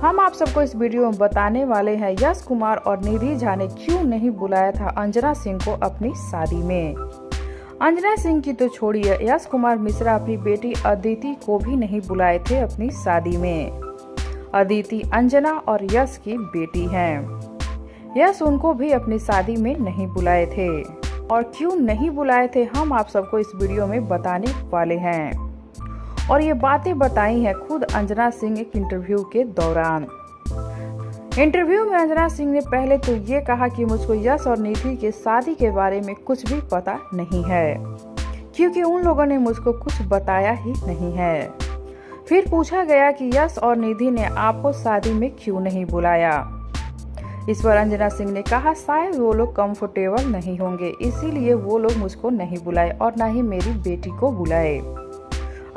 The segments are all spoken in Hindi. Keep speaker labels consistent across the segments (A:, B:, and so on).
A: हम आप सबको इस वीडियो में बताने वाले हैं यश कुमार और निधि झा ने क्यों नहीं बुलाया था अंजना सिंह को अपनी शादी में। अंजना सिंह की तो छोड़िए, यश कुमार मिश्रा अपनी बेटी अदिति को भी नहीं बुलाए थे अपनी शादी में। अदिति अंजना और यश की बेटी हैं। यश उनको भी अपनी शादी में नहीं बुलाए थे और क्यों नहीं बुलाए थे हम आप सबको इस वीडियो में बताने वाले हैं। और ये बातें बताई हैं खुद अंजना सिंह एक इंटरव्यू के दौरान। इंटरव्यू में अंजना सिंह ने पहले तो ये कहा कि मुझको यश और निधि के शादी के बारे में कुछ भी पता नहीं है, क्योंकि उन लोगों ने मुझको कुछ बताया ही नहीं है। फिर पूछा गया कि यश और निधि ने आपको शादी में क्यों नहीं बुलाया। इस पर अंजना सिंह ने कहा शायद वो लोग कंफर्टेबल नहीं होंगे, इसीलिए वो लोग मुझको नहीं बुलाए और न ही मेरी बेटी को बुलाए।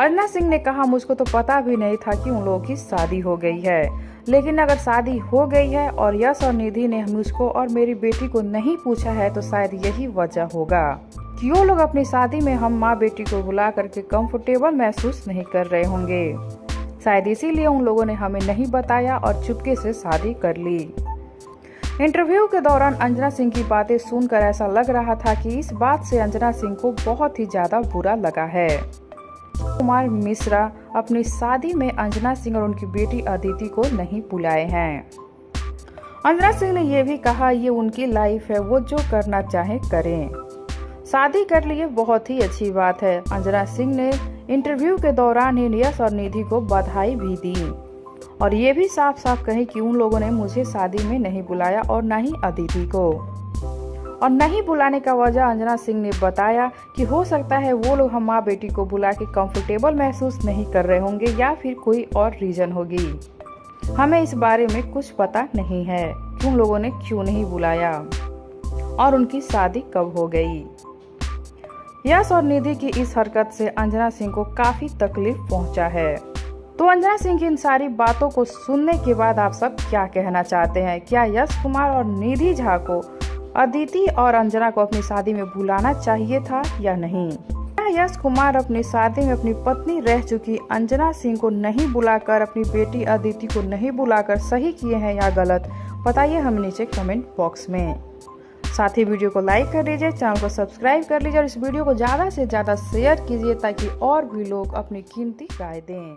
A: अंजना सिंह ने कहा मुझको तो पता भी नहीं था कि उन लोगों की शादी हो गई है, लेकिन अगर शादी हो गई है और यश और निधि ने मुझको और मेरी बेटी को नहीं पूछा है तो शायद यही वजह होगा कि वो लोग अपनी शादी में हम माँ बेटी को बुला करके कंफर्टेबल महसूस नहीं कर रहे होंगे। शायद इसीलिए उन लोगों ने हमें नहीं बताया और चुपके से शादी कर ली। इंटरव्यू के दौरान अंजना सिंह की बातें सुनकर ऐसा लग रहा था कि इस बात से अंजना सिंह को बहुत ही ज्यादा बुरा लगा है। कुमार मिश्रा अपनी शादी में अंजना सिंह और उनकी बेटी अदिति को नहीं बुलाए हैं। अंजना सिंह ने यह भी कहा ये उनकी लाइफ है, वो जो करना चाहे करें। शादी कर लिए बहुत ही अच्छी बात है। अंजना सिंह ने इंटरव्यू के दौरान ही यश और निधि को बधाई भी दी और ये भी साफ साफ कही कि उन लोगों ने मुझे शादी में नहीं बुलाया और न ही अदिति को। और नहीं बुलाने का वजह अंजना सिंह ने बताया कि हो सकता है वो लोग हम माँ बेटी को बुला के कंफर्टेबल महसूस नहीं कर रहे होंगे या फिर कोई और रीजन होगी। हमें इस बारे में कुछ पता नहीं है कि उन लोगों ने क्यों नहीं बुलाया और उनकी शादी कब हो गई। यश और निधि की इस हरकत से अंजना सिंह को काफी तकलीफ पहुंचा है। तो अंजना सिंह की इन सारी बातों को सुनने के बाद आप सब क्या कहना चाहते हैं? क्या यश कुमार और निधि झा को अदिति और अंजना को अपनी शादी में बुलाना चाहिए था या नहीं? क्या यश कुमार अपनी शादी में अपनी पत्नी रह चुकी अंजना सिंह को नहीं बुलाकर अपनी बेटी अदिति को नहीं बुलाकर सही किए हैं या गलत? बताइए हमें नीचे कमेंट बॉक्स में। साथ ही वीडियो को लाइक कर लीजिए, चैनल को सब्सक्राइब कर लीजिए और इस वीडियो को ज़्यादा से ज़्यादा शेयर कीजिए ताकि और भी लोग अपनी कीमती राय दें।